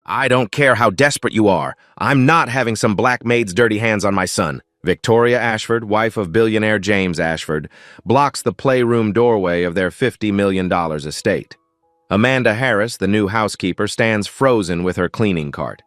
I don't care how desperate you are. I'm not having some black maid's dirty hands on my son. Victoria Ashford, wife of billionaire James Ashford, blocks the playroom doorway of their $50 million estate. Amanda Harris, the new housekeeper, stands frozen with her cleaning cart.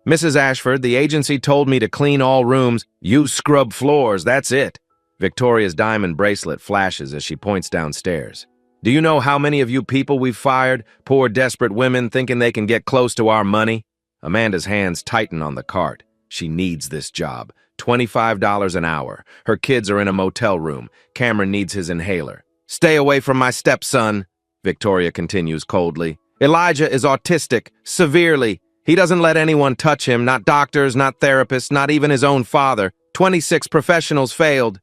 Mrs. Ashford, the agency told me to clean all rooms. You scrub floors, that's it. Victoria's diamond bracelet flashes as she points downstairs. Do you know how many of you people we've fired? Poor, desperate women thinking they can get close to our money? Amanda's hands tighten on the cart. She needs this job. $25 an hour. Her kids are in a motel room. Cameron needs his inhaler. Stay away from my stepson, Victoria continues coldly. Elijah is autistic, severely. He doesn't let anyone touch him, not doctors, not therapists, not even his own father. 26 professionals failed.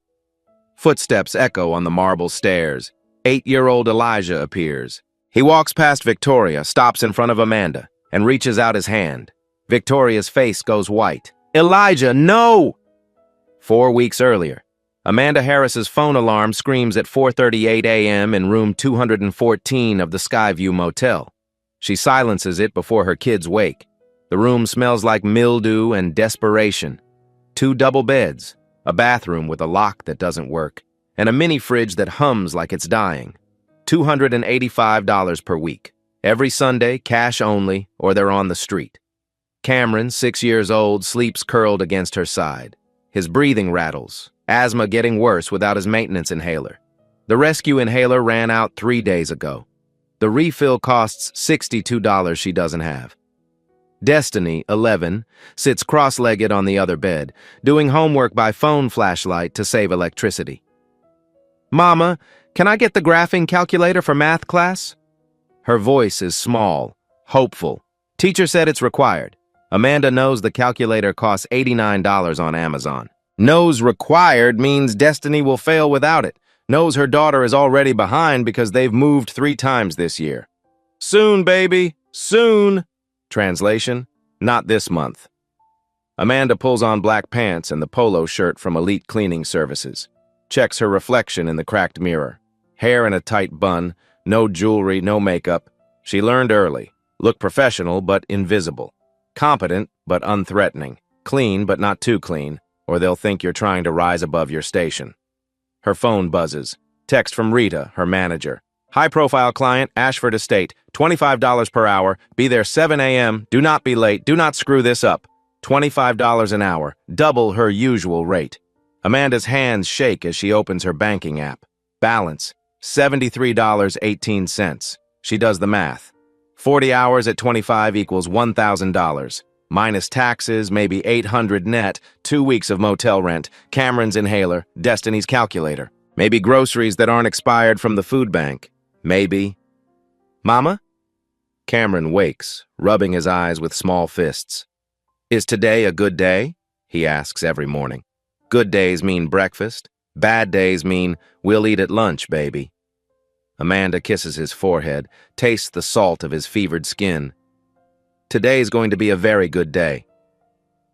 Footsteps echo on the marble stairs. 8-year-old Elijah appears. He walks past Victoria, stops in front of Amanda, and reaches out his hand. Victoria's face goes white. Elijah, no! 4 weeks earlier, Amanda Harris's phone alarm screams at 4:38 a.m. in room 214 of the Skyview Motel. She silences it before her kids wake. The room smells like mildew and desperation. 2 double beds, a bathroom with a lock that doesn't work, and a mini fridge that hums like it's dying. $285 per week. Every Sunday, cash only, or they're on the street. Cameron, 6 years old, sleeps curled against her side. His breathing rattles, asthma getting worse without his maintenance inhaler. The rescue inhaler ran out 3 days ago. The refill costs $62 she doesn't have. Destiny, 11, sits cross-legged on the other bed, doing homework by phone flashlight to save electricity. Mama, can I get the graphing calculator for math class? Her voice is small, hopeful. Teacher said it's required. Amanda knows the calculator costs $89 on Amazon. Knows required means Destiny will fail without it. Knows her daughter is already behind because they've moved 3 times this year. Soon, baby, soon. Translation, not this month. Amanda pulls on black pants and the polo shirt from Elite Cleaning Services. Checks her reflection in the cracked mirror. Hair in a tight bun, no jewelry, no makeup. She learned early. Look professional but invisible. Competent but unthreatening. Clean but not too clean, or they'll think you're trying to rise above your station. Her phone buzzes. Text from Rita, her manager. High-profile client, Ashford Estate, $25 per hour. Be there 7 a.m. Do not be late. Do not screw this up. $25 an hour, double her usual rate. Amanda's hands shake as she opens her banking app. Balance, $73.18. She does the math. 40 hours at 25 equals $1,000. Minus taxes, maybe $800 net, 2 weeks of motel rent, Cameron's inhaler, Destiny's calculator. Maybe groceries that aren't expired from the food bank. Maybe. Mama? Cameron wakes, rubbing his eyes with small fists. Is today a good day? He asks every morning. Good days mean breakfast. Bad days mean we'll eat at lunch, baby. Amanda kisses his forehead, tastes the salt of his fevered skin. Today's going to be a very good day.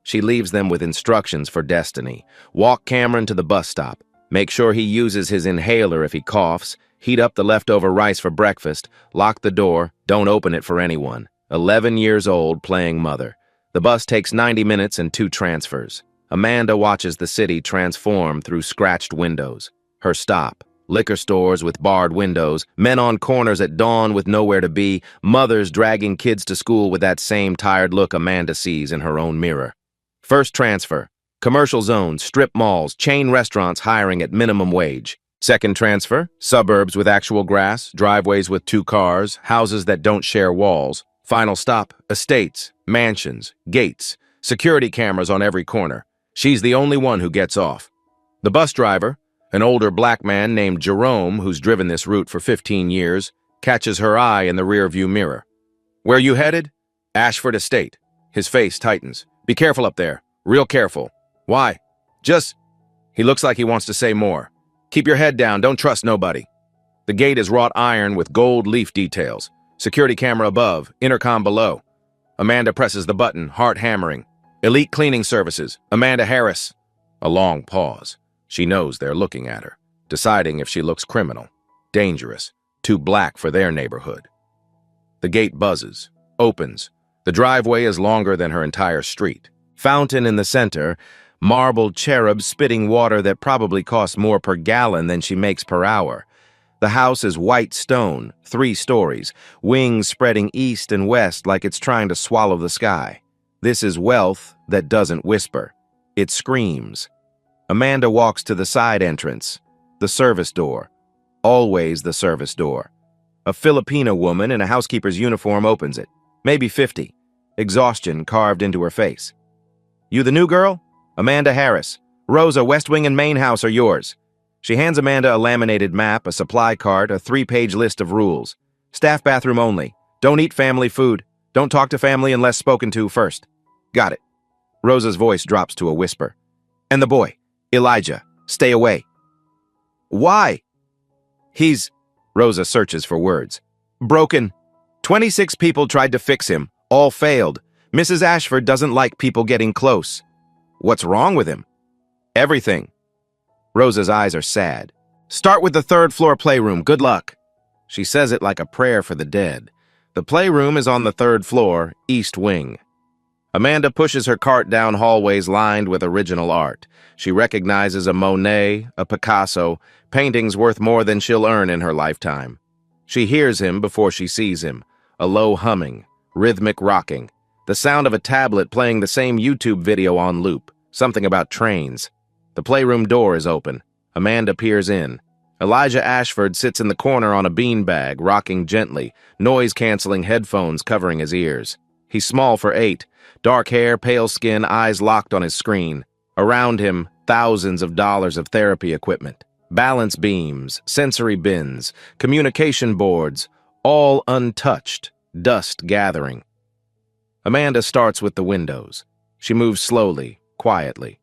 She leaves them with instructions for Destiny. Walk Cameron to the bus stop. Make sure he uses his inhaler if he coughs. Heat up the leftover rice for breakfast. Lock the door. Don't open it for anyone. 11 years old, playing mother. The bus takes 90 minutes and 2 transfers. Amanda watches the city transform through scratched windows. Her stop. Liquor stores with barred windows, men on corners at dawn with nowhere to be, mothers dragging kids to school with that same tired look Amanda sees in her own mirror. First transfer. Commercial zones, strip malls, chain restaurants hiring at minimum wage. Second transfer. Suburbs with actual grass, driveways with 2 cars, houses that don't share walls. Final stop. Estates, mansions, gates, security cameras on every corner. She's the only one who gets off. The bus driver, an older black man named Jerome, who's driven this route for 15 years, catches her eye in the rearview mirror. Where you headed? Ashford Estate. His face tightens. Be careful up there. Real careful. Why? Just... He looks like he wants to say more. Keep your head down. Don't trust nobody. The gate is wrought iron with gold leaf details. Security camera above. Intercom below. Amanda presses the button, heart hammering. Elite Cleaning Services. Amanda Harris. A long pause. She knows they're looking at her, deciding if she looks criminal, dangerous, too black for their neighborhood. The gate buzzes, opens. The driveway is longer than her entire street. Fountain in the center, marble cherub spitting water that probably costs more per gallon than she makes per hour. The house is white stone, 3 stories, wings spreading east and west like it's trying to swallow the sky. This is wealth that doesn't whisper. It screams. Amanda walks to the side entrance, the service door. Always the service door. A Filipino woman in a housekeeper's uniform opens it. Maybe 50. Exhaustion carved into her face. "You the new girl? Amanda Harris. Rosa, West Wing and main house are yours." She hands Amanda a laminated map, a supply cart, a 3-page list of rules. Staff bathroom only. Don't eat family food. Don't talk to family unless spoken to first. Got it. Rosa's voice drops to a whisper. "And the boy, Elijah, stay away." "Why?" Rosa searches for words. "Broken. 26 people tried to fix him. All failed. Mrs. Ashford doesn't like people getting close." "What's wrong with him?" "Everything." Rosa's eyes are sad. "Start with the 3rd floor playroom. Good luck." She says it like a prayer for the dead. The playroom is on the 3rd floor, east wing. Amanda pushes her cart down hallways lined with original art. She recognizes a Monet, a Picasso, paintings worth more than she'll earn in her lifetime. She hears him before she sees him, a low humming, rhythmic rocking, the sound of a tablet playing the same YouTube video on loop, something about trains. The playroom door is open. Amanda peers in. Elijah Ashford sits in the corner on a beanbag, rocking gently, noise-canceling headphones covering his ears. He's small for 8, dark hair, pale skin, eyes locked on his screen. Around him, thousands of dollars of therapy equipment. Balance beams, sensory bins, communication boards, all untouched, dust gathering. Amanda starts with the windows. She moves slowly, quietly.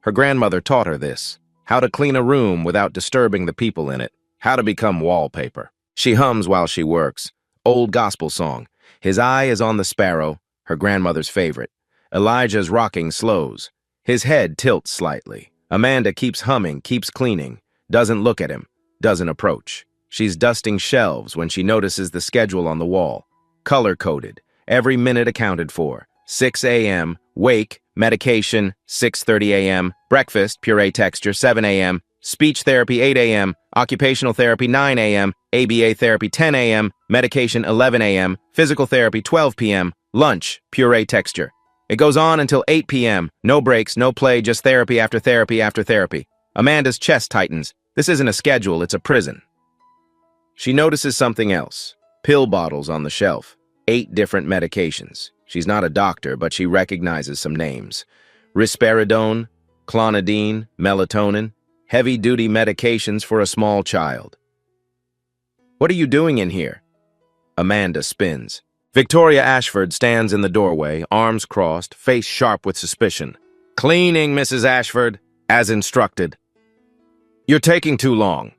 Her grandmother taught her this, how to clean a room without disturbing the people in it, how to become wallpaper. She hums while she works, old gospel song. His eye is on the sparrow, her grandmother's favorite. Elijah's rocking slows. His head tilts slightly. Amanda keeps humming, keeps cleaning, doesn't look at him, doesn't approach. She's dusting shelves when she notices the schedule on the wall. Color-coded, every minute accounted for. 6 a.m., wake, medication, 6:30 a.m., breakfast, puree texture, 7 a.m., speech therapy, 8 a.m., occupational therapy, 9 a.m., ABA therapy, 10 a.m., medication, 11 a.m., physical therapy, 12 p.m., lunch, puree texture. It goes on until 8 p.m., no breaks, no play, just therapy after therapy after therapy. Amanda's chest tightens. This isn't a schedule, it's a prison. She notices something else. Pill bottles on the shelf. 8 different medications. She's not a doctor, but she recognizes some names. Risperidone, clonidine, melatonin, heavy-duty medications for a small child. "What are you doing in here?" Amanda spins. Victoria Ashford stands in the doorway, arms crossed, face sharp with suspicion. "Cleaning, Mrs. Ashford," as instructed. "You're taking too long."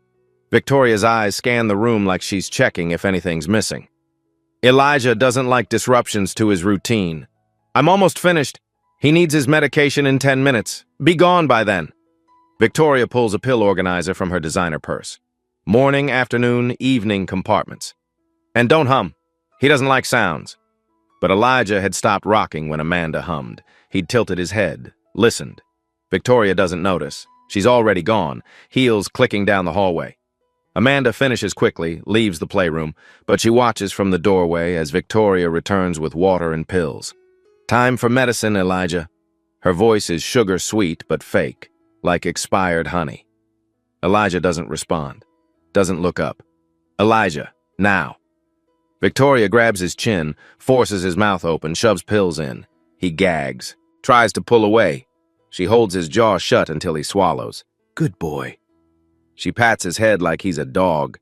Victoria's eyes scan the room like she's checking if anything's missing. "Elijah doesn't like disruptions to his routine. I'm almost finished. He needs his medication in 10 minutes. Be gone by then." Victoria pulls a pill organizer from her designer purse. Morning, afternoon, evening compartments. "And don't hum. He doesn't like sounds." But Elijah had stopped rocking when Amanda hummed. He'd tilted his head, listened. Victoria doesn't notice. She's already gone, heels clicking down the hallway. Amanda finishes quickly, leaves the playroom, but she watches from the doorway as Victoria returns with water and pills. "Time for medicine, Elijah." Her voice is sugar-sweet but fake, like expired honey. Elijah doesn't respond, doesn't look up. "Elijah, now." Victoria grabs his chin, forces his mouth open, shoves pills in. He gags, tries to pull away. She holds his jaw shut until he swallows. "Good boy." She pats his head like he's a dog.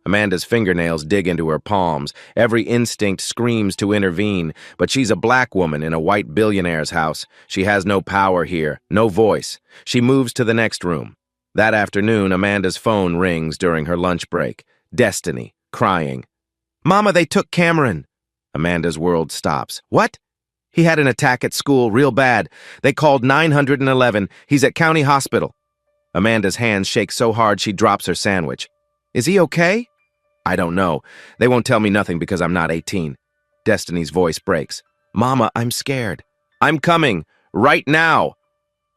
Amanda's fingernails dig into her palms. Every instinct screams to intervene, but she's a black woman in a white billionaire's house. She has no power here, no voice. She moves to the next room. That afternoon, Amanda's phone rings during her lunch break. Destiny, crying. "Mama, they took Cameron." Amanda's world stops. "What?" "He had an attack at school, real bad. They called 911. He's at County Hospital." Amanda's hands shake so hard she drops her sandwich. "Is he okay?" "I don't know. They won't tell me nothing because I'm not 18. Destiny's voice breaks. Mama, I'm scared. I'm coming. Right now.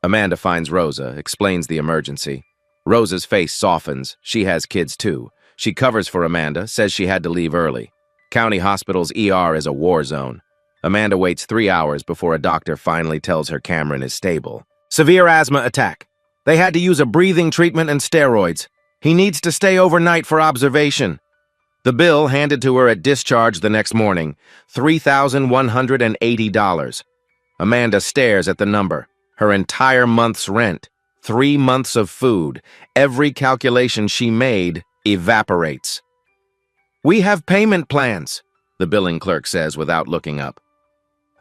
Amanda finds Rosa, explains the emergency. Rosa's face softens. She has kids too. She covers for Amanda, says she had to leave early. County Hospital's ER is a war zone. Amanda waits 3 hours before a doctor finally tells her Cameron is stable. Severe asthma attack. They had to use a breathing treatment and steroids. He needs to stay overnight for observation. The bill handed to her at discharge the next morning, $3,180. Amanda stares at the number. Her entire month's rent, 3 months of food, every calculation she made evaporates. We have payment plans, the billing clerk says without looking up.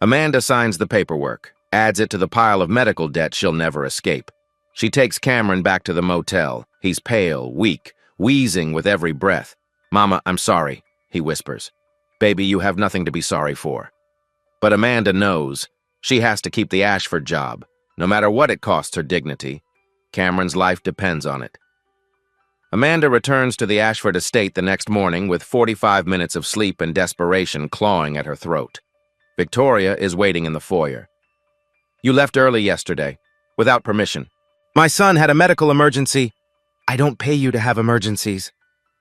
Amanda signs the paperwork, adds it to the pile of medical debt she'll never escape. She takes Cameron back to the motel. He's pale, weak, wheezing with every breath. Mama, I'm sorry, he whispers. Baby, you have nothing to be sorry for. But Amanda knows she has to keep the Ashford job, no matter what it costs her dignity. Cameron's life depends on it. Amanda returns to the Ashford estate the next morning with 45 minutes of sleep and desperation clawing at her throat. Victoria is waiting in the foyer. You left early yesterday, without permission. My son had a medical emergency. I don't pay you to have emergencies.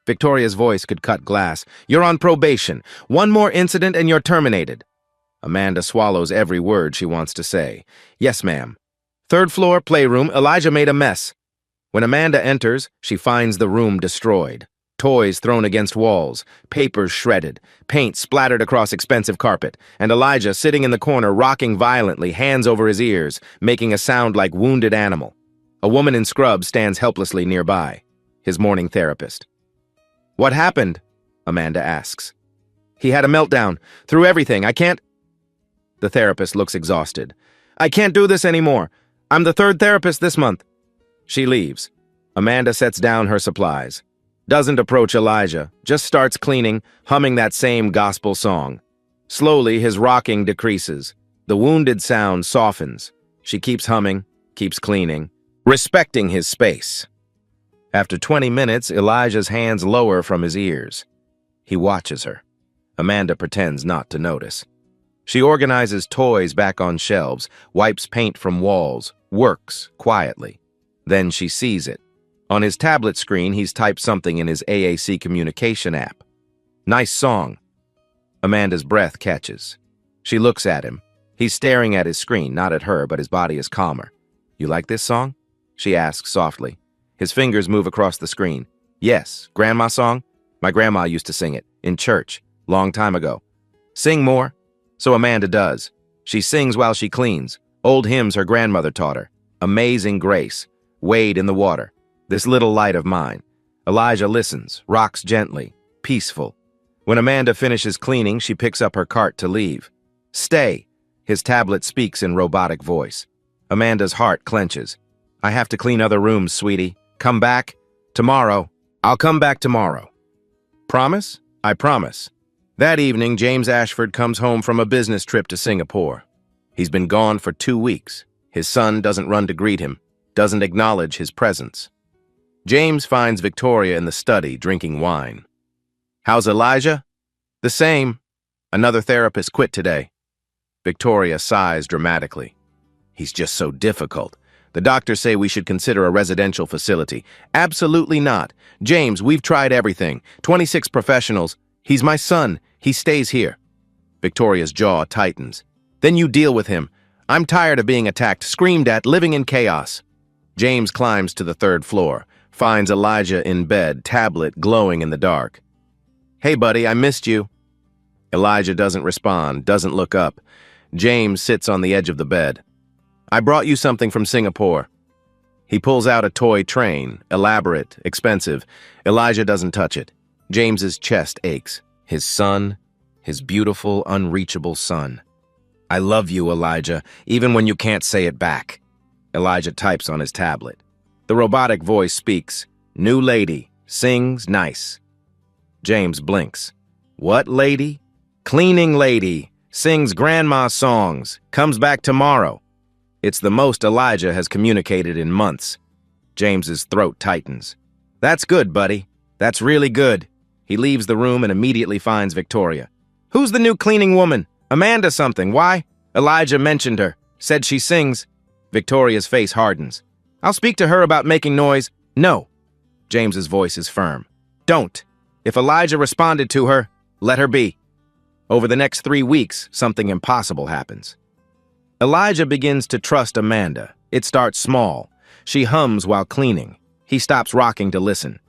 Victoria's voice could cut glass. You're on probation. One more incident and you're terminated. Amanda swallows every word she wants to say. Yes, ma'am. 3rd floor, playroom. Elijah made a mess. When Amanda enters, she finds the room destroyed. Toys thrown against walls, papers shredded, paint splattered across expensive carpet, and Elijah sitting in the corner rocking violently, hands over his ears, making a sound like wounded animal. A woman in scrubs stands helplessly nearby, his morning therapist. What happened? Amanda asks. He had a meltdown. Threw everything. I can't... The therapist looks exhausted. I can't do this anymore. I'm the 3rd therapist this month. She leaves. Amanda sets down her supplies. Doesn't approach Elijah, just starts cleaning, humming that same gospel song. Slowly, his rocking decreases. The wounded sound softens. She keeps humming, keeps cleaning, respecting his space. After 20 minutes, Elijah's hands lower from his ears. He watches her. Amanda pretends not to notice. She organizes toys back on shelves, wipes paint from walls, works quietly. Then she sees it. On his tablet screen, he's typed something in his AAC communication app. Nice song. Amanda's breath catches. She looks at him. He's staring at his screen, not at her, but his body is calmer. You like this song? She asks softly. His fingers move across the screen. Yes, grandma's song? My grandma used to sing it, in church, long time ago. Sing more. So Amanda does. She sings while she cleans. Old hymns her grandmother taught her. Amazing Grace. Wade in the water. This little light of mine. Elijah listens, rocks gently, peaceful. When Amanda finishes cleaning, she picks up her cart to leave. Stay. His tablet speaks in robotic voice. Amanda's heart clenches. I have to clean other rooms, sweetie. Come back. Tomorrow. I'll come back tomorrow. Promise? I promise. That evening, James Ashford comes home from a business trip to Singapore. He's been gone for 2 weeks. His son doesn't run to greet him, doesn't acknowledge his presence. James finds Victoria in the study drinking wine. How's Elijah? The same. Another therapist quit today. Victoria sighs dramatically. He's just so difficult. The doctors say we should consider a residential facility. Absolutely not. James, we've tried everything. 26 professionals. He's my son. He stays here. Victoria's jaw tightens. Then you deal with him. I'm tired of being attacked, screamed at, living in chaos. James climbs to the 3rd floor, finds Elijah in bed, tablet glowing in the dark. Hey, buddy, I missed you. Elijah doesn't respond, doesn't look up. James sits on the edge of the bed. I brought you something from Singapore. He pulls out a toy train, elaborate, expensive. Elijah doesn't touch it. James's chest aches. His son, his beautiful, unreachable son. I love you, Elijah, even when you can't say it back. Elijah types on his tablet. The robotic voice speaks. New lady, sings nice. James blinks. What lady? Cleaning lady, sings grandma's songs, comes back tomorrow. It's the most Elijah has communicated in months. James's throat tightens. That's good, buddy. That's really good. He leaves the room and immediately finds Victoria. Who's the new cleaning woman? Amanda something, why? Elijah mentioned her, said she sings. Victoria's face hardens. I'll speak to her about making noise. No. James's voice is firm. Don't. If Elijah responded to her, let her be. Over the next 3 weeks, something impossible happens. Elijah begins to trust Amanda. It starts small. She hums while cleaning. He stops rocking to listen.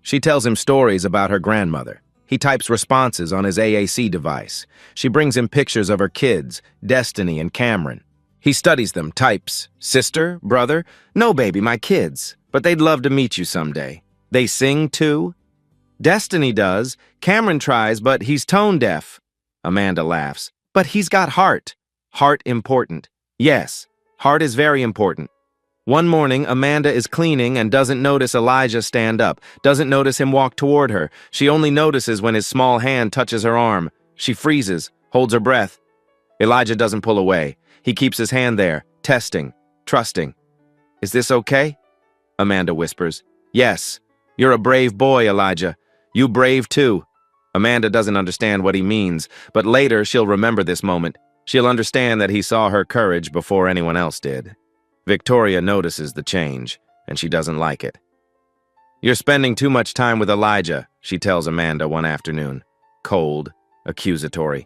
She tells him stories about her grandmother. He types responses on his AAC device. She brings him pictures of her kids, Destiny and Cameron. He studies them, types, sister, brother, no baby, my kids, but they'd love to meet you someday. They sing too? Destiny does. Cameron tries, but he's tone deaf. Amanda laughs. But he's got heart. Heart important. Yes, heart is very important. One morning, Amanda is cleaning and doesn't notice Elijah stand up, doesn't notice him walk toward her. She only notices when his small hand touches her arm. She freezes, holds her breath. Elijah doesn't pull away. He keeps his hand there, testing, trusting. Is this okay? Amanda whispers. Yes. You're a brave boy, Elijah. You brave too. Amanda doesn't understand what he means, but later she'll remember this moment. She'll understand that he saw her courage before anyone else did. Victoria notices the change, and she doesn't like it. You're spending too much time with Elijah, she tells Amanda one afternoon. Cold, accusatory.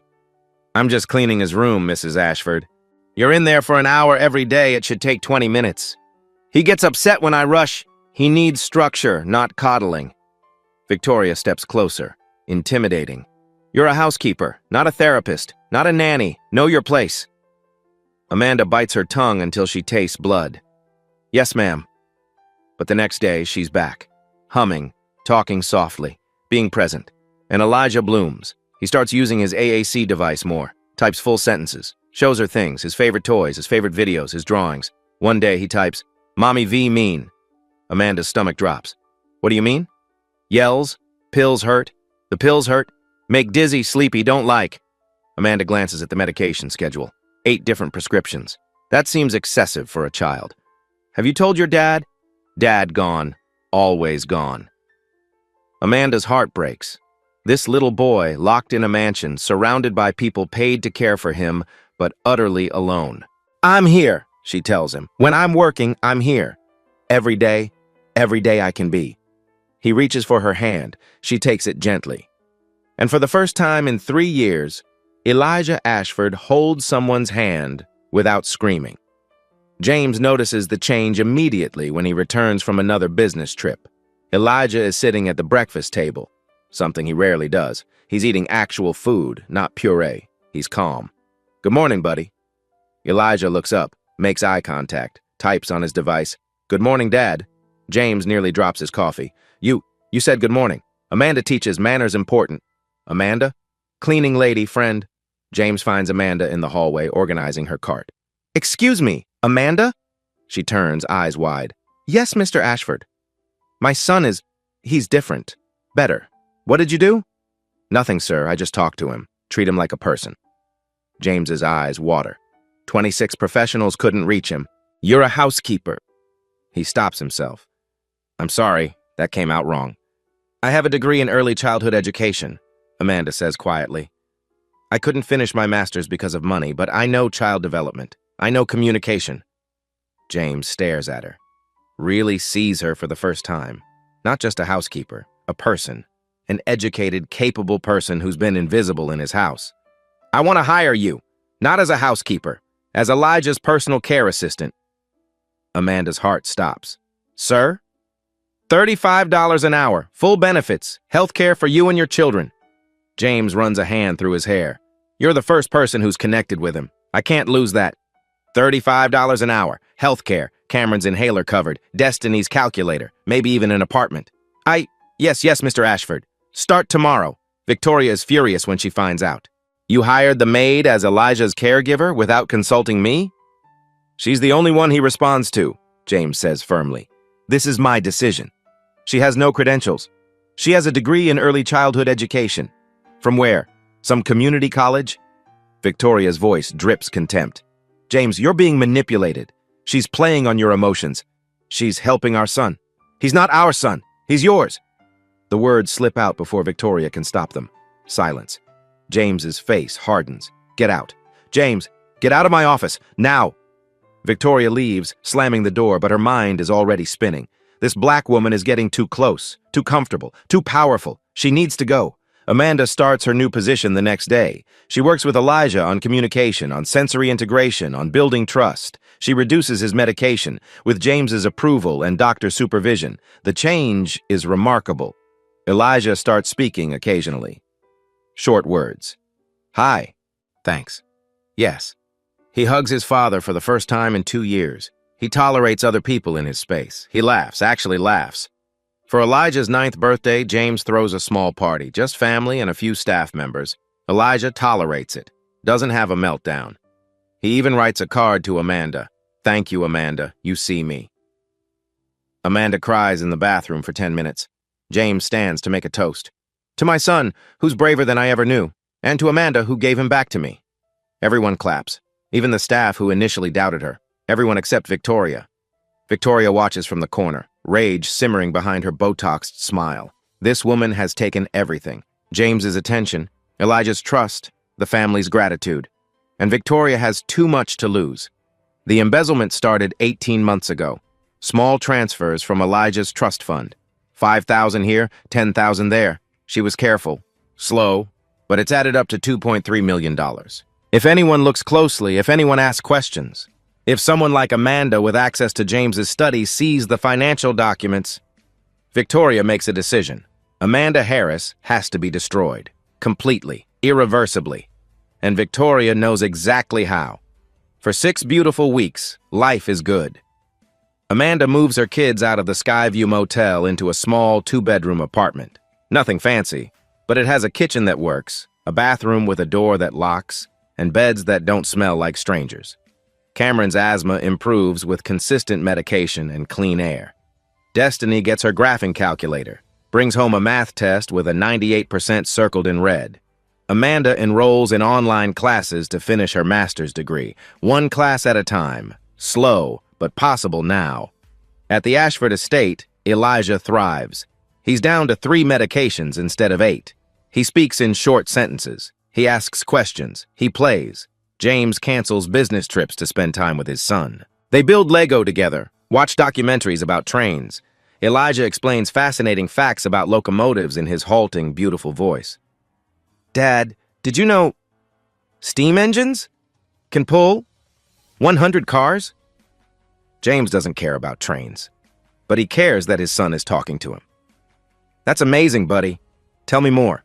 I'm just cleaning his room, Mrs. Ashford. You're in there for an hour every day. It should take 20 minutes. He gets upset when I rush. He needs structure, not coddling. Victoria steps closer, intimidating. You're a housekeeper, not a therapist, not a nanny. Know your place. Amanda bites her tongue until she tastes blood. Yes, ma'am. But the next day, she's back, humming, talking softly, being present. And Elijah blooms. He starts using his AAC device more, types full sentences, shows her things, his favorite toys, his favorite videos, his drawings. One day, he types, Mommy V mean. Amanda's stomach drops. What do you mean? Yells. Pills hurt. The pills hurt. Make dizzy, sleepy, don't like. Amanda glances at the medication schedule. 8 different prescriptions. That seems excessive for a child. Have you told your dad? Dad gone. Always gone. Amanda's heart breaks. This little boy, locked in a mansion, surrounded by people paid to care for him, but utterly alone. I'm here, she tells him. When I'm working, I'm here. Every day I can be. He reaches for her hand. She takes it gently. And for the first time in 3 years, Elijah Ashford holds someone's hand without screaming. James notices the change immediately when he returns from another business trip. Elijah is sitting at the breakfast table, something he rarely does. He's eating actual food, not puree. He's calm. Good morning, buddy. Elijah looks up, makes eye contact, types on his device. Good morning, Dad. James nearly drops his coffee. You said good morning. Amanda teaches manners important. Amanda? Cleaning lady, friend. James finds Amanda in the hallway, organizing her cart. Excuse me, Amanda? She turns, eyes wide. Yes, Mr. Ashford. My son he's different. Better. What did you do? Nothing, sir. I just talked to him. Treat him like a person. James's eyes water. 26 professionals couldn't reach him. You're a housekeeper. He stops himself. I'm sorry, that came out wrong. I have a degree in early childhood education, Amanda says quietly. I couldn't finish my master's because of money, but I know child development. I know communication. James stares at her. Really sees her for the first time. Not just a housekeeper, a person. An educated, capable person who's been invisible in his house. I want to hire you, not as a housekeeper, as Elijah's personal care assistant. Amanda's heart stops. Sir? $35 an hour, full benefits, health care for you and your children. James runs a hand through his hair. You're the first person who's connected with him. I can't lose that. $35 an hour, health care, Cameron's inhaler covered, Destiny's calculator, maybe even an apartment. Yes, Mr. Ashford. Start tomorrow. Victoria is furious when she finds out. You hired the maid as Elijah's caregiver without consulting me? She's the only one he responds to, James says firmly. This is my decision. She has no credentials. She has a degree in early childhood education. From where? Some community college? Victoria's voice drips contempt. James, you're being manipulated. She's playing on your emotions. She's helping our son. He's not our son. He's yours. The words slip out before Victoria can stop them. Silence. James's face hardens. Get out. James, get out of my office, now. Victoria leaves, slamming the door, but her mind is already spinning. This black woman is getting too close, too comfortable, too powerful. She needs to go. Amanda starts her new position the next day. She works with Elijah on communication, on sensory integration, on building trust. She reduces his medication, with James's approval and doctor supervision. The change is remarkable. Elijah starts speaking occasionally. Short words. Hi. Thanks. Yes. He hugs his father for the first time in 2 years. He tolerates other people in his space. He laughs, actually laughs. For Elijah's 9th birthday, James throws a small party, just family and a few staff members. Elijah tolerates it, doesn't have a meltdown. He even writes a card to Amanda. Thank you, Amanda, you see me. Amanda cries in the bathroom for 10 minutes. James stands to make a toast. To my son, who's braver than I ever knew, and to Amanda, who gave him back to me. Everyone claps, even the staff who initially doubted her. Everyone except Victoria. Victoria watches from the corner, rage simmering behind her Botoxed smile. This woman has taken everything. James's attention, Elijah's trust, the family's gratitude. And Victoria has too much to lose. The embezzlement started 18 months ago. Small transfers from Elijah's trust fund. 5,000 here, 10,000 there. She was careful, slow, but it's added up to $2.3 million. If anyone looks closely, if anyone asks questions, if someone like Amanda with access to James's study sees the financial documents, Victoria makes a decision. Amanda Harris has to be destroyed. Completely. Irreversibly. And Victoria knows exactly how. For 6 beautiful weeks, life is good. Amanda moves her kids out of the Skyview Motel into a small 2-bedroom apartment. Nothing fancy, but it has a kitchen that works, a bathroom with a door that locks, and beds that don't smell like strangers. Cameron's asthma improves with consistent medication and clean air. Destiny gets her graphing calculator, brings home a math test with a 98% circled in red. Amanda enrolls in online classes to finish her master's degree, 1 class at a time, slow, but possible now. At the Ashford estate, Elijah thrives. He's down to 3 medications instead of 8. He speaks in short sentences. He asks questions. He plays. James cancels business trips to spend time with his son. They build Lego together, watch documentaries about trains. Elijah explains fascinating facts about locomotives in his halting, beautiful voice. Dad, did you know steam engines can pull 100 cars? James doesn't care about trains, but he cares that his son is talking to him. That's amazing, buddy. Tell me more.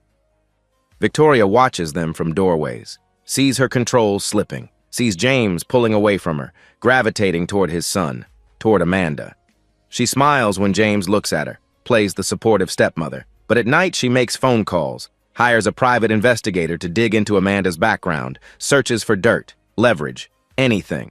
Victoria watches them from doorways, sees her controls slipping, sees James pulling away from her, gravitating toward his son, toward Amanda. She smiles when James looks at her, plays the supportive stepmother, but at night she makes phone calls, hires a private investigator to dig into Amanda's background, searches for dirt, leverage, anything.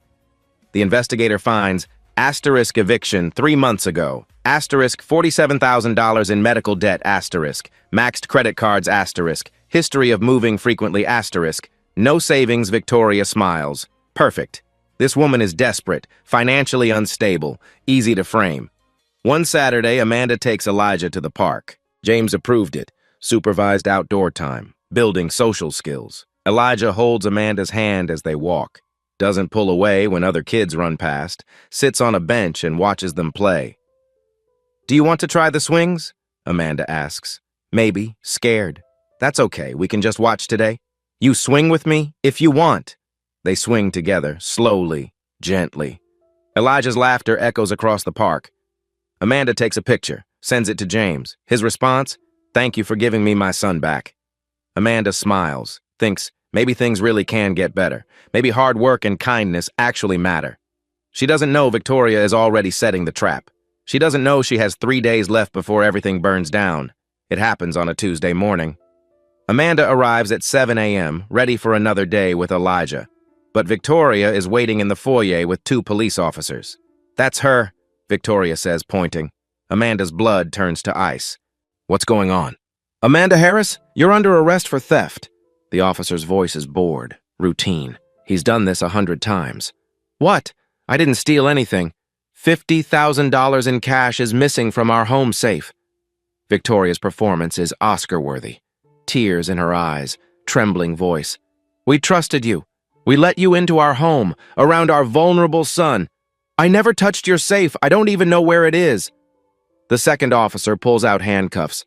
The investigator finds asterisk eviction 3 months ago, asterisk $47,000 in medical debt, asterisk maxed credit cards, asterisk history of moving frequently, asterisk no savings. Victoria smiles. Perfect. This woman is desperate, financially unstable, easy to frame. One Saturday, Amanda takes Elijah to the park. James approved it. Supervised outdoor time, building social skills. Elijah holds Amanda's hand as they walk, doesn't pull away when other kids run past, sits on a bench and watches them play. Do you want to try the swings? Amanda asks. Maybe, scared. That's okay, we can just watch today. You swing with me, if you want. They swing together, slowly, gently. Elijah's laughter echoes across the park. Amanda takes a picture, sends it to James. His response? Thank you for giving me my son back. Amanda smiles, thinks maybe things really can get better. Maybe hard work and kindness actually matter. She doesn't know Victoria is already setting the trap. She doesn't know she has 3 days left before everything burns down. It happens on a Tuesday morning. Amanda arrives at 7 a.m., ready for another day with Elijah. But Victoria is waiting in the foyer with 2 police officers. That's her, Victoria says, pointing. Amanda's blood turns to ice. What's going on? Amanda Harris, you're under arrest for theft. The officer's voice is bored, routine. He's done this 100 times. What? I didn't steal anything. $50,000 in cash is missing from our home safe. Victoria's performance is Oscar-worthy. Tears in her eyes, trembling voice. We trusted you. We let you into our home, around our vulnerable son. I never touched your safe. I don't even know where it is. The second officer pulls out handcuffs.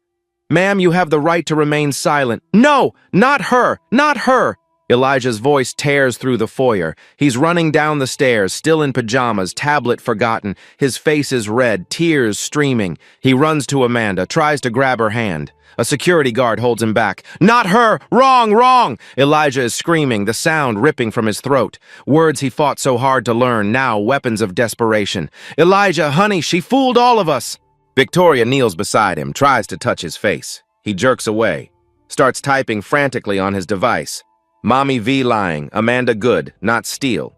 Ma'am, you have the right to remain silent. No, not her, not her. Elijah's voice tears through the foyer. He's running down the stairs, still in pajamas, tablet forgotten. His face is red, tears streaming. He runs to Amanda, tries to grab her hand. A security guard holds him back. Not her! Wrong, wrong! Elijah is screaming, the sound ripping from his throat. Words he fought so hard to learn, now weapons of desperation. Elijah, honey, she fooled all of us! Victoria kneels beside him, tries to touch his face. He jerks away, starts typing frantically on his device. Mommy V lying, Amanda good, not Steele.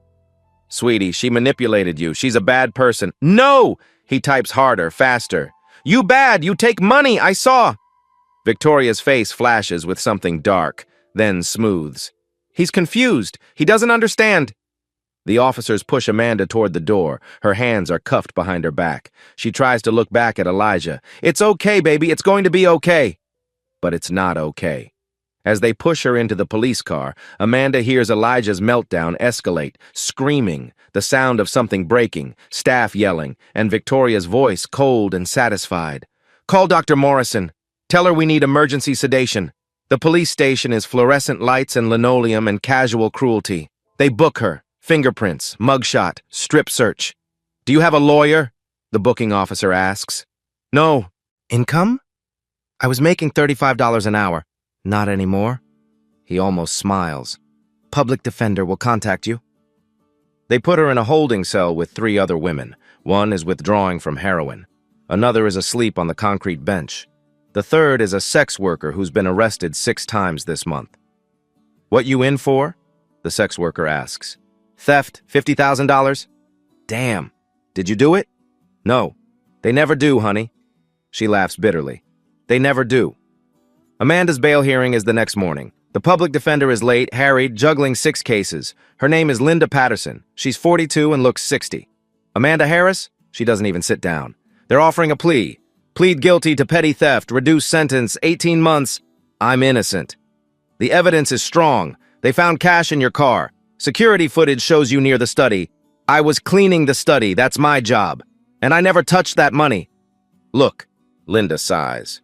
Sweetie, she manipulated you. She's a bad person. No! He types harder, faster. You bad! You take money! I saw! Victoria's face flashes with something dark, then smooths. He's confused. He doesn't understand. The officers push Amanda toward the door. Her hands are cuffed behind her back. She tries to look back at Elijah. It's okay, baby. It's going to be okay. But it's not okay. As they push her into the police car, Amanda hears Elijah's meltdown escalate, screaming, the sound of something breaking, staff yelling, and Victoria's voice cold and satisfied. Call Dr. Morrison. Tell her we need emergency sedation. The police station is fluorescent lights and linoleum and casual cruelty. They book her. Fingerprints, mugshot, strip search. Do you have a lawyer? The booking officer asks. No. Income? I was making $35 an hour. Not anymore. He almost smiles. Public defender will contact you. They put her in a holding cell with 3 other women. One is withdrawing from heroin. Another is asleep on the concrete bench. The third is a sex worker who's been arrested 6 times this month. What you in for? The sex worker asks. Theft, $50,000? Damn. Did you do it? No. They never do, honey. She laughs bitterly. They never do. Amanda's bail hearing is the next morning. The public defender is late, harried, juggling 6 cases. Her name is Linda Patterson. She's 42 and looks 60. Amanda Harris? She doesn't even sit down. They're offering a plea. Plead guilty to petty theft, reduced sentence, 18 months. I'm innocent. The evidence is strong. They found cash in your car. Security footage shows you near the study. I was cleaning the study. That's my job. And I never touched that money. Look, Linda sighs.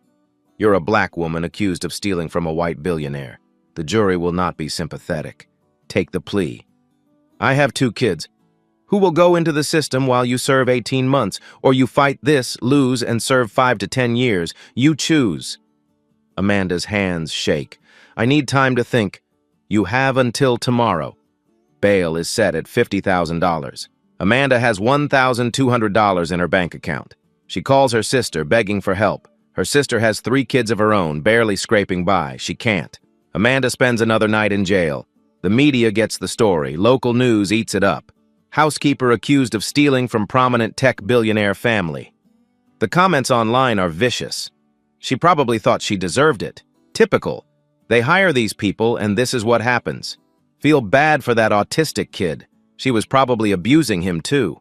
You're a black woman accused of stealing from a white billionaire. The jury will not be sympathetic. Take the plea. I have 2 kids. Who will go into the system while you serve 18 months, or you fight this, lose, and serve 5 to 10 years? You choose. Amanda's hands shake. I need time to think. You have until tomorrow. Bail is set at $50,000. Amanda has $1,200 in her bank account. She calls her sister, begging for help. Her sister has 3 kids of her own, barely scraping by. She can't. Amanda spends another night in jail. The media gets the story. Local news eats it up. Housekeeper accused of stealing from prominent tech billionaire family. The comments online are vicious. She probably thought she deserved it. Typical. They hire these people, and this is what happens. Feel bad for that autistic kid. She was probably abusing him, too.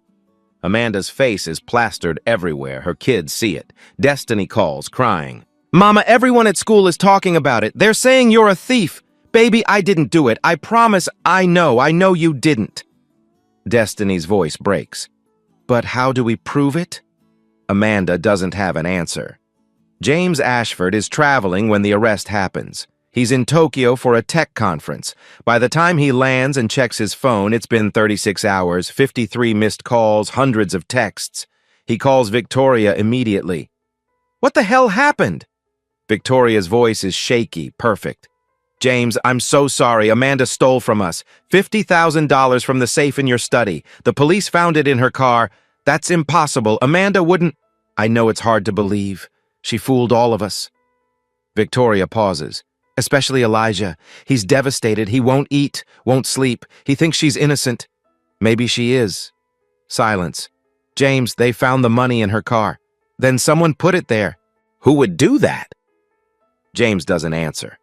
Amanda's face is plastered everywhere. Her kids see it. Destiny calls, crying. Mama, everyone at school is talking about it. They're saying you're a thief. Baby, I didn't do it. I promise. I know you didn't. Destiny's voice breaks. But how do we prove it? Amanda doesn't have an answer. James Ashford is traveling when the arrest happens. He's in Tokyo for a tech conference. By the time he lands and checks his phone, it's been 36 hours, 53 missed calls, hundreds of texts. He calls Victoria immediately. What the hell happened? Victoria's voice is shaky, perfect. James, I'm so sorry. Amanda stole from us. $50,000 from the safe in your study. The police found it in her car. That's impossible. Amanda wouldn't... I know it's hard to believe. She fooled all of us. Victoria pauses. Especially Elijah. He's devastated. He won't eat, won't sleep. He thinks she's innocent. Maybe she is. Silence. James, they found the money in her car. Then someone put it there. Who would do that? James doesn't answer.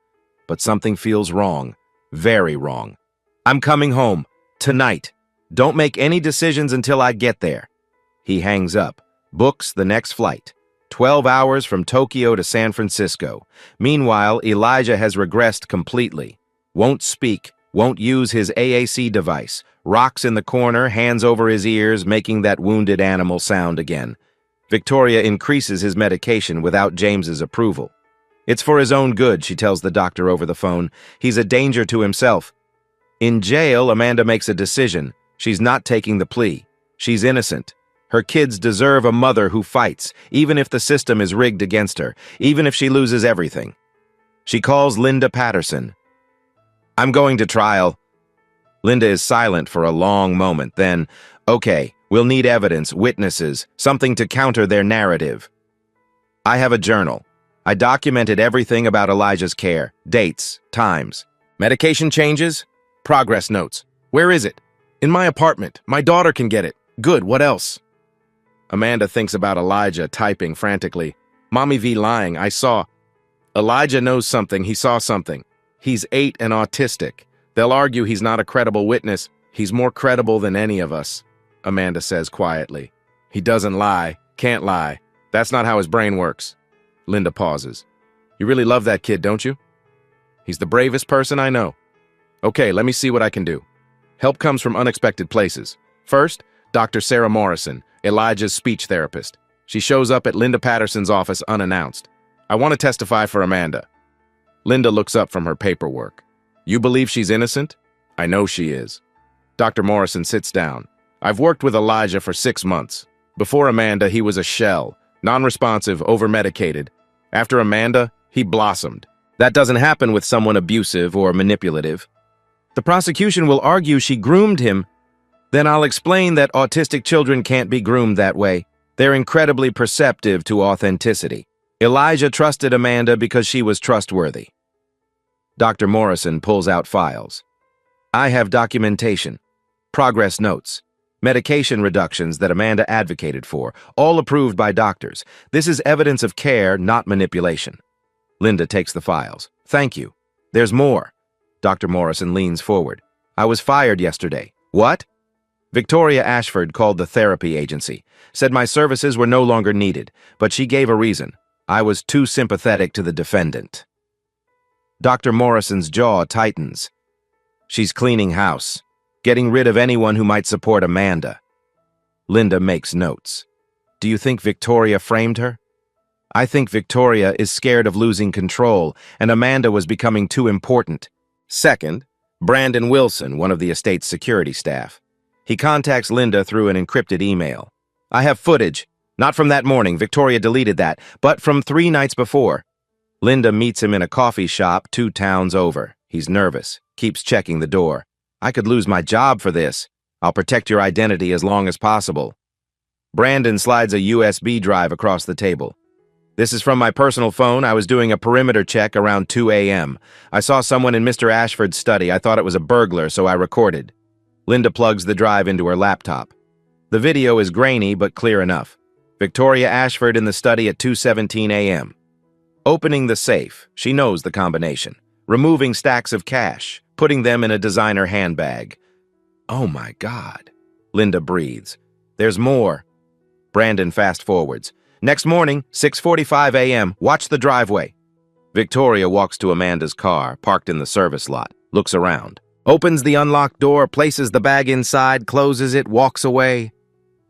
But something feels wrong. Very wrong. I'm coming home. Tonight. Don't make any decisions until I get there. He hangs up. Books the next flight. 12 hours from Tokyo to San Francisco. Meanwhile, Elijah has regressed completely. Won't speak, Won't use his AAC device. Rocks in the corner, hands over his ears, making that wounded animal sound again. Victoria increases his medication without James's approval. It's for his own good, she tells the doctor over the phone. He's a danger to himself. In jail, Amanda makes a decision. She's not taking the plea. She's innocent. Her kids deserve a mother who fights, even if the system is rigged against her, even if she loses everything. She calls Linda Patterson. I'm going to trial. Linda is silent for a long moment, then, okay, we'll need evidence, witnesses, something to counter their narrative. I have a journal. I documented everything about Elijah's care, dates, times. Medication changes? Progress notes. Where is it? In my apartment. My daughter can get it. Good, what else? Amanda thinks about Elijah, typing frantically. Mommy V lying, I saw. Elijah knows something, he saw something. He's 8 and autistic. They'll argue he's not a credible witness. He's more credible than any of us, Amanda says quietly. He doesn't lie, can't lie. That's not how his brain works. Linda pauses. You really love that kid, don't you? He's the bravest person I know. Okay, let me see what I can do. Help comes from unexpected places. First, Dr. Sarah Morrison, Elijah's speech therapist. She shows up at Linda Patterson's office unannounced. I want to testify for Amanda. Linda looks up from her paperwork. You believe she's innocent? I know she is. Dr. Morrison sits down. I've worked with Elijah for 6 months. Before Amanda, he was a shell, non-responsive, over-medicated. After Amanda, he blossomed. That doesn't happen with someone abusive or manipulative. The prosecution will argue she groomed him. Then I'll explain that autistic children can't be groomed that way. They're incredibly perceptive to authenticity. Elijah trusted Amanda because she was trustworthy. Dr. Morrison pulls out files. I have documentation, progress notes, medication reductions that Amanda advocated for, all approved by doctors. This is evidence of care, not manipulation. Linda takes the files. Thank you. There's more. Dr. Morrison leans forward. I was fired yesterday. What? Victoria Ashford called the therapy agency, said my services were no longer needed, but she gave a reason. I was too sympathetic to the defendant. Dr. Morrison's jaw tightens. She's cleaning house, getting rid of anyone who might support Amanda. Linda makes notes. Do you think Victoria framed her? I think Victoria is scared of losing control, and Amanda was becoming too important. Second, Brandon Wilson, one of the estate's security staff. He contacts Linda through an encrypted email. I have footage. Not from that morning, Victoria deleted that, but from 3 nights before. Linda meets him in a coffee shop 2 towns over. He's nervous, keeps checking the door. I could lose my job for this. I'll protect your identity as long as possible. Brandon slides a USB drive across the table. This is from my personal phone. I was doing a perimeter check around 2 a.m. I saw someone in Mr. Ashford's study. I thought it was a burglar, so I recorded. Linda plugs the drive into her laptop. The video is grainy but clear enough. Victoria Ashford in the study at 2:17 a.m. Opening the safe, she knows the combination. Removing stacks of cash, putting them in a designer handbag. Oh my God, Linda breathes. There's more. Brandon fast forwards. Next morning, 6:45 a.m., watch the driveway. Victoria walks to Amanda's car, parked in the service lot, looks around. Opens the unlocked door, places the bag inside, closes it, walks away.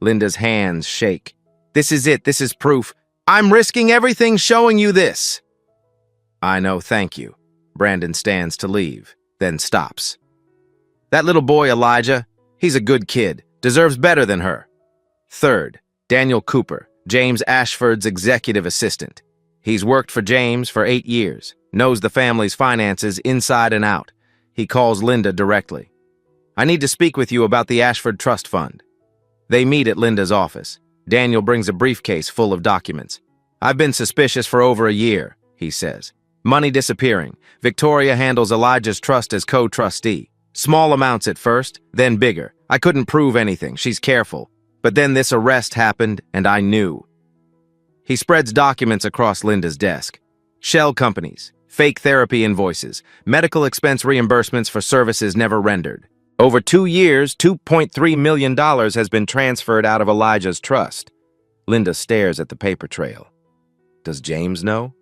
Linda's hands shake. This is it, this is proof. I'm risking everything showing you this. I know, thank you. Brandon stands to leave, then stops. That little boy, Elijah, he's a good kid, deserves better than her. Third, Daniel Cooper, James Ashford's executive assistant. He's worked for James for 8 years, knows the family's finances inside and out. He calls Linda directly. I need to speak with you about the Ashford Trust Fund. They meet at Linda's office. Daniel brings a briefcase full of documents. I've been suspicious for over a year, he says. Money disappearing. Victoria handles Elijah's trust as co-trustee. Small amounts at first, then bigger. I couldn't prove anything. She's careful. But then this arrest happened, and I knew. He spreads documents across Linda's desk. Shell companies, fake therapy invoices, medical expense reimbursements for services never rendered. Over 2 years, $2.3 million has been transferred out of Elijah's trust. Linda stares at the paper trail. Does James know?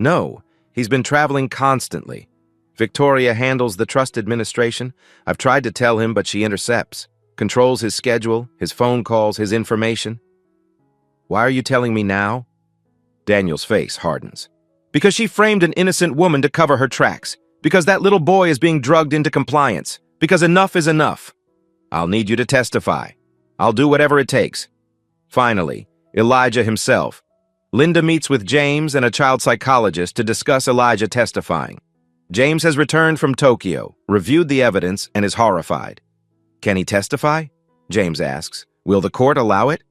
No, he's been traveling constantly. Victoria handles the trust administration. I've tried to tell him, but she intercepts. Controls his schedule, his phone calls, his information. Why are you telling me now? Daniel's face hardens. Because she framed an innocent woman to cover her tracks. Because that little boy is being drugged into compliance. Because enough is enough. I'll need you to testify. I'll do whatever it takes. Finally, Elijah himself. Linda meets with James and a child psychologist to discuss Elijah testifying. James has returned from Tokyo, reviewed the evidence, and is horrified. Can he testify? James asks. Will the court allow it?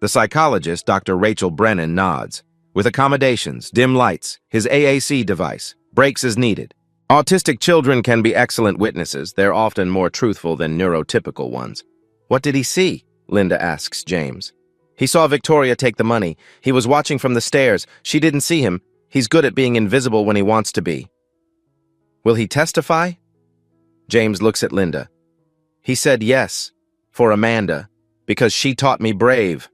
The psychologist, Dr. Rachel Brennan, nods. With accommodations, dim lights, his AAC device, breaks as needed. Autistic children can be excellent witnesses. They're often more truthful than neurotypical ones. What did he see? Linda asks James. He saw Victoria take the money. He was watching from the stairs. She didn't see him. He's good at being invisible when he wants to be. Will he testify? James looks at Linda. He said yes, for Amanda, because she taught me brave.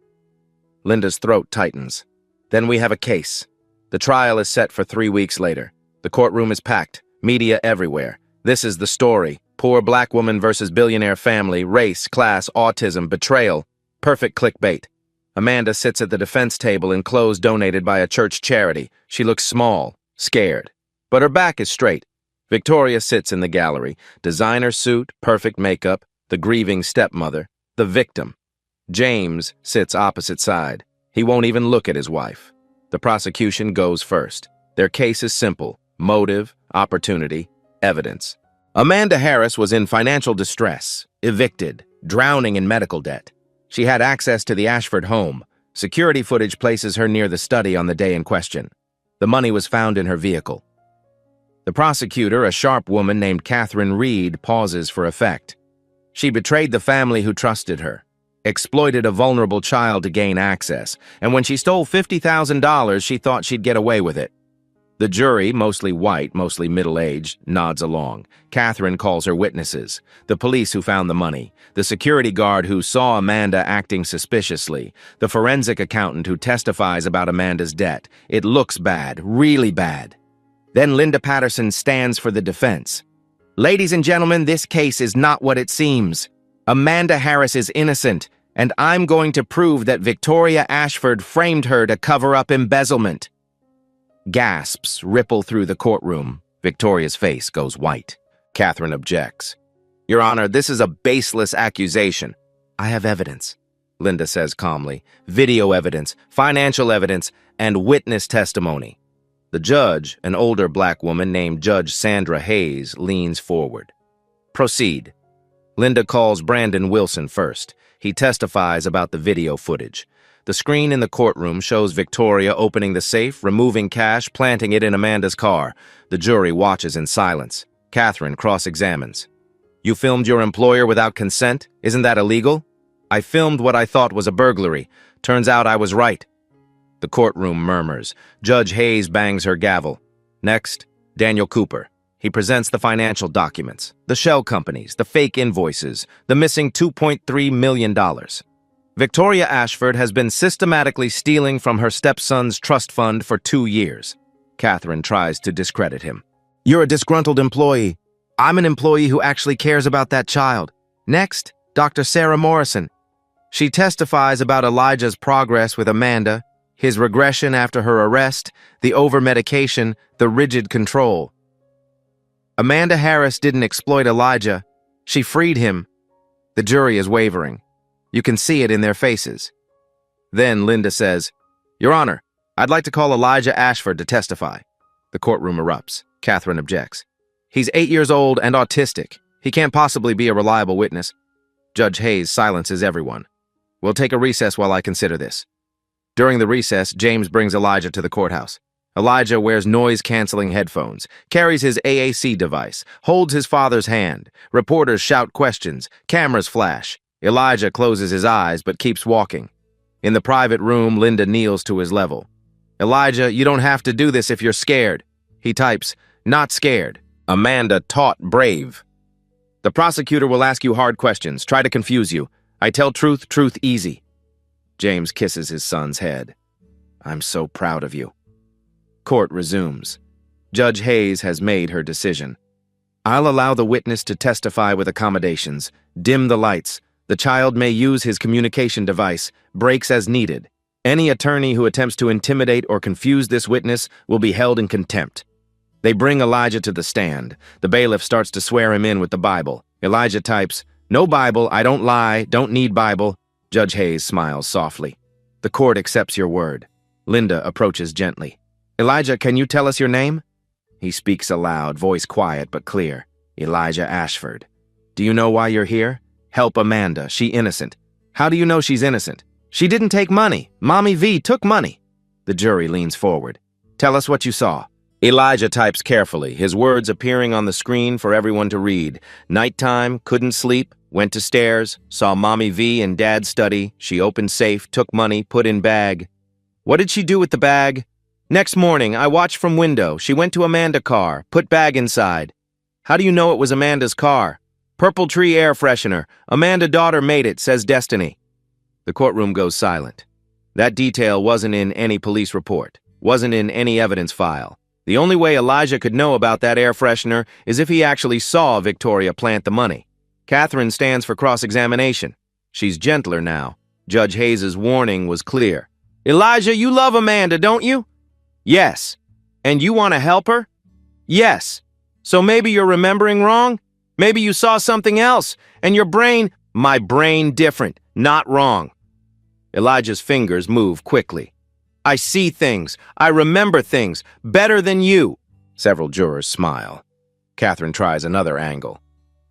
Linda's throat tightens. Then we have a case. The trial is set for 3 weeks later. The courtroom is packed. Media everywhere. This is the story. Poor black woman versus billionaire family, race, class, autism, betrayal. Perfect clickbait. Amanda sits at the defense table in clothes donated by a church charity. She looks small, scared. But her back is straight. Victoria sits in the gallery. Designer suit, perfect makeup, the grieving stepmother, the victim. James sits opposite side. He won't even look at his wife. The prosecution goes first. Their case is simple. Motive, opportunity, evidence. Amanda Harris was in financial distress, evicted, drowning in medical debt. She had access to the Ashford home. Security footage places her near the study on the day in question. The money was found in her vehicle. The prosecutor, a sharp woman named Catherine Reed, pauses for effect. She betrayed the family who trusted her, exploited a vulnerable child to gain access, and when she stole $50,000, she thought she'd get away with it. The jury, mostly white, mostly middle-aged, nods along. Catherine calls her witnesses. The police who found the money. The security guard who saw Amanda acting suspiciously. The forensic accountant who testifies about Amanda's debt. It looks bad, really bad. Then Linda Patterson stands for the defense. Ladies and gentlemen, this case is not what it seems. Amanda Harris is innocent, and I'm going to prove that Victoria Ashford framed her to cover up embezzlement. Gasps ripple through the courtroom. Victoria's face goes white. Catherine objects. Your Honor, this is a baseless accusation. I have evidence, Linda says calmly. Video evidence, financial evidence, and witness testimony. The judge, an older black woman named Judge Sandra Hayes, leans forward. Proceed. Linda calls Brandon Wilson first. He testifies about the video footage. The screen in the courtroom shows Victoria opening the safe, removing cash, planting it in Amanda's car. The jury watches in silence. Catherine cross-examines. You filmed your employer without consent? Isn't that illegal? I filmed what I thought was a burglary. Turns out I was right. The courtroom murmurs. Judge Hayes bangs her gavel. Next, Daniel Cooper. He presents the financial documents, the shell companies, the fake invoices, the missing $2.3 million. Victoria Ashford has been systematically stealing from her stepson's trust fund for 2 years. Catherine tries to discredit him. You're a disgruntled employee. I'm an employee who actually cares about that child. Next, Dr. Sarah Morrison. She testifies about Elijah's progress with Amanda, his regression after her arrest, the over-medication, the rigid control. Amanda Harris didn't exploit Elijah. She freed him. The jury is wavering. You can see it in their faces. Then Linda says, Your Honor, I'd like to call Elijah Ashford to testify. The courtroom erupts. Catherine objects. He's 8 years old and autistic. He can't possibly be a reliable witness. Judge Hayes silences everyone. We'll take a recess while I consider this. During the recess, James brings Elijah to the courthouse. Elijah wears noise-canceling headphones, carries his AAC device, holds his father's hand. Reporters shout questions. Cameras flash. Elijah closes his eyes but keeps walking. In the private room, Linda kneels to his level. Elijah, you don't have to do this if you're scared. He types, not scared. Amanda taught brave. The prosecutor will ask you hard questions, try to confuse you. I tell truth, truth easy. James kisses his son's head. I'm so proud of you. Court resumes. Judge Hayes has made her decision. I'll allow the witness to testify with accommodations. Dim the lights. The child may use his communication device. Breaks as needed. Any attorney who attempts to intimidate or confuse this witness will be held in contempt. They bring Elijah to the stand. The bailiff starts to swear him in with the Bible. Elijah types, "No Bible, I don't lie, don't need Bible." Judge Hayes smiles softly. The court accepts your word. Linda approaches gently. "Elijah, can you tell us your name?" He speaks aloud, voice quiet but clear. "Elijah Ashford." "Do you know why you're here?" "Help Amanda, she innocent." "How do you know she's innocent?" "She didn't take money. Mommy V took money." The jury leans forward. "Tell us what you saw." Elijah types carefully, his words appearing on the screen for everyone to read. "Nighttime, couldn't sleep, went to stairs, saw Mommy V in Dad's study. She opened safe, took money, put in bag." "What did she do with the bag?" "Next morning, I watched from window. She went to Amanda car, put bag inside." "How do you know it was Amanda's car?" "Purple Tree air freshener. Amanda daughter made it, says Destiny." The courtroom goes silent. That detail wasn't in any police report, wasn't in any evidence file. The only way Elijah could know about that air freshener is if he actually saw Victoria plant the money. Catherine stands for cross-examination. She's gentler now. Judge Hayes' warning was clear. "Elijah, you love Amanda, don't you?" "Yes." "And you want to help her?" "Yes." "So maybe you're remembering wrong? Maybe you saw something else, and your brain—" "My brain different, not wrong." Elijah's fingers move quickly. "I see things. I remember things. Better than you." Several jurors smile. Catherine tries another angle.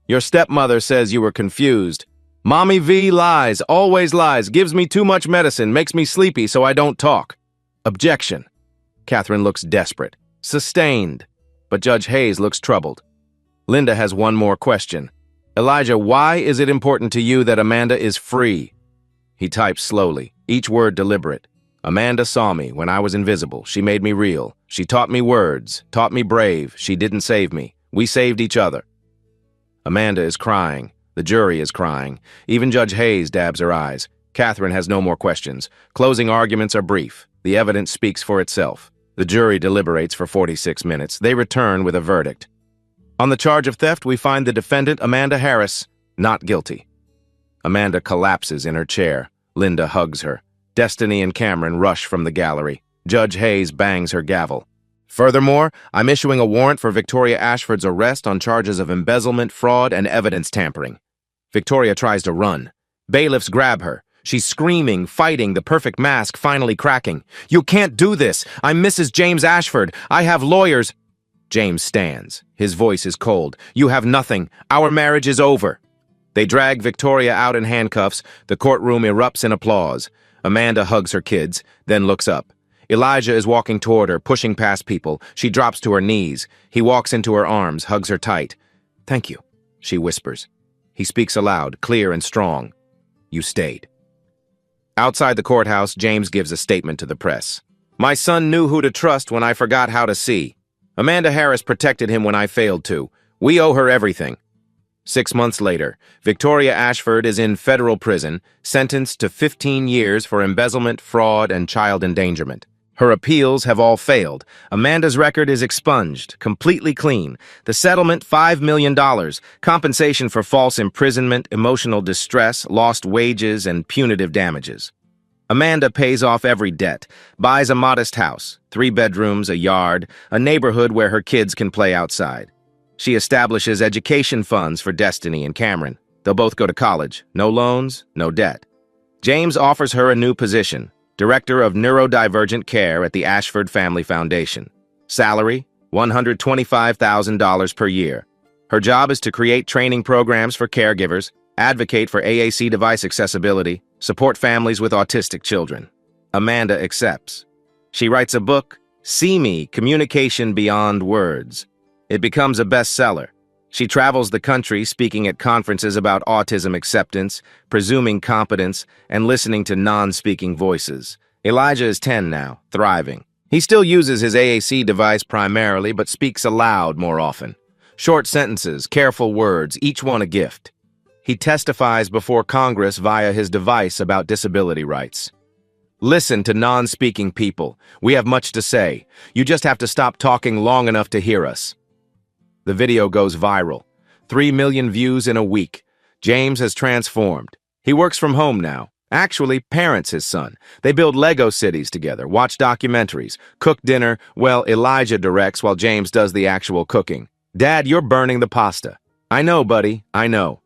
"Your stepmother says you were confused. Mommy V lies, always lies, gives me too much medicine, makes me sleepy so I don't talk." Objection. Catherine looks desperate. Sustained. But Judge Hayes looks troubled. Linda has one more question. "Elijah, why is it important to you that Amanda is free?" He types slowly, each word deliberate. "Amanda saw me when I was invisible. She made me real. She taught me words, taught me brave. She didn't save me. We saved each other." Amanda is crying. The jury is crying. Even Judge Hayes dabs her eyes. Catherine has no more questions. Closing arguments are brief. The evidence speaks for itself. The jury deliberates for 46 minutes. They return with a verdict. On the charge of theft, we find the defendant, Amanda Harris, not guilty. Amanda collapses in her chair. Linda hugs her. Destiny and Cameron rush from the gallery. Judge Hayes bangs her gavel. "Furthermore, I'm issuing a warrant for Victoria Ashford's arrest on charges of embezzlement, fraud, and evidence tampering." Victoria tries to run. Bailiffs grab her. She's screaming, fighting, the perfect mask finally cracking. "You can't do this! I'm Mrs. James Ashford. I have lawyers." James stands. His voice is cold. "You have nothing. Our marriage is over." They drag Victoria out in handcuffs. The courtroom erupts in applause. Amanda hugs her kids, then looks up. Elijah is walking toward her, pushing past people. She drops to her knees. He walks into her arms, hugs her tight. "Thank you," she whispers. He speaks aloud, clear and strong. "You stayed." Outside the courthouse, James gives a statement to the press. "My son knew who to trust when I forgot how to see. Amanda Harris protected him when I failed to. We owe her everything." 6 months later, Victoria Ashford is in federal prison, sentenced to 15 years for embezzlement, fraud, and child endangerment. Her appeals have all failed. Amanda's record is expunged, completely clean. The settlement, $5 million. Compensation for false imprisonment, emotional distress, lost wages, and punitive damages. Amanda pays off every debt, buys a modest house, 3 bedrooms, a yard, a neighborhood where her kids can play outside. She establishes education funds for Destiny and Cameron. They'll both go to college. No loans, no debt. James offers her a new position, Director of Neurodivergent Care at the Ashford Family Foundation. Salary, $125,000 per year. Her job is to create training programs for caregivers, advocate for AAC device accessibility, support families with autistic children. Amanda accepts. She writes a book, See Me, Communication Beyond Words. It becomes a bestseller. She travels the country speaking at conferences about autism acceptance, presuming competence, and listening to non-speaking voices. Elijah is 10 now, thriving. He still uses his AAC device primarily, but speaks aloud more often. Short sentences, careful words, each one a gift. He testifies before Congress via his device about disability rights. Listen to non-speaking people. We have much to say. You just have to stop talking long enough to hear us. The video goes viral. 3 million views in a week. James has transformed. He works from home now. Actually, parents his son. They build Lego cities together, watch documentaries, cook dinner. Well, Elijah directs while James does the actual cooking. Dad, you're burning the pasta. I know, buddy, I know.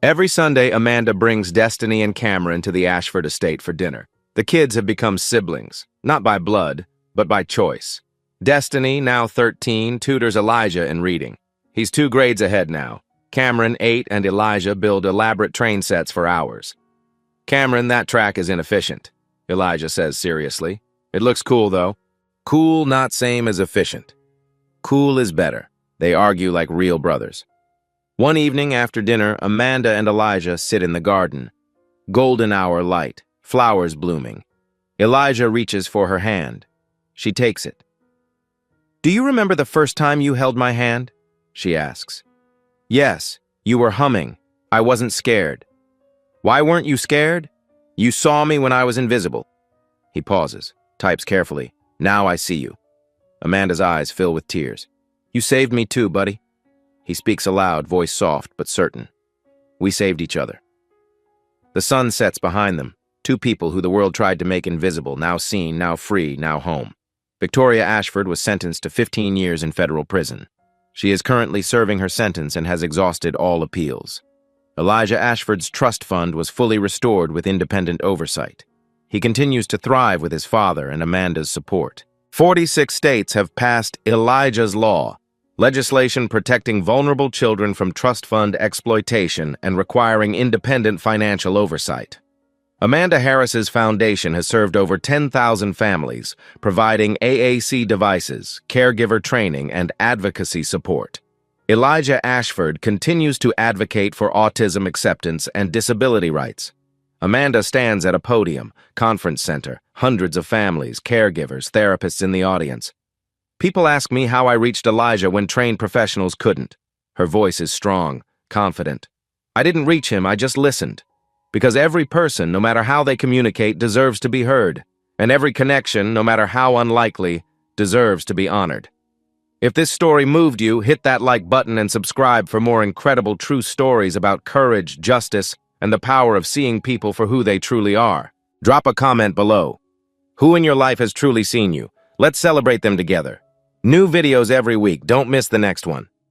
Every Sunday, Amanda brings Destiny and Cameron to the Ashford estate for dinner. The kids have become siblings, not by blood, but by choice. Destiny, now 13, tutors Elijah in reading. He's 2 grades ahead now. Cameron, 8, and Elijah build elaborate train sets for hours. Cameron, that track is inefficient, Elijah says seriously. It looks cool, though. Cool, not same as efficient. Cool is better. They argue like real brothers. One evening after dinner, Amanda and Elijah sit in the garden. Golden hour light, flowers blooming. Elijah reaches for her hand. She takes it. "Do you remember the first time you held my hand?" she asks. "Yes, you were humming. I wasn't scared." "Why weren't you scared?" "You saw me when I was invisible." He pauses, types carefully. "Now I see you." Amanda's eyes fill with tears. "You saved me too, buddy." He speaks aloud, voice soft but certain. "We saved each other." The sun sets behind them. 2 people who the world tried to make invisible, now seen, now free, now home. Victoria Ashford was sentenced to 15 years in federal prison. She is currently serving her sentence and has exhausted all appeals. Elijah Ashford's trust fund was fully restored with independent oversight. He continues to thrive with his father and Amanda's support. 46 states have passed Elijah's Law, legislation protecting vulnerable children from trust fund exploitation and requiring independent financial oversight. Amanda Harris's foundation has served over 10,000 families, providing AAC devices, caregiver training, and advocacy support. Elijah Ashford continues to advocate for autism acceptance and disability rights. Amanda stands at a podium, conference center, hundreds of families, caregivers, therapists in the audience. People ask me how I reached Elijah when trained professionals couldn't. Her voice is strong, confident. I didn't reach him, I just listened. Because every person, no matter how they communicate, deserves to be heard. And every connection, no matter how unlikely, deserves to be honored. If this story moved you, hit that like button and subscribe for more incredible true stories about courage, justice, and the power of seeing people for who they truly are. Drop a comment below. Who in your life has truly seen you? Let's celebrate them together. New videos every week. Don't miss the next one.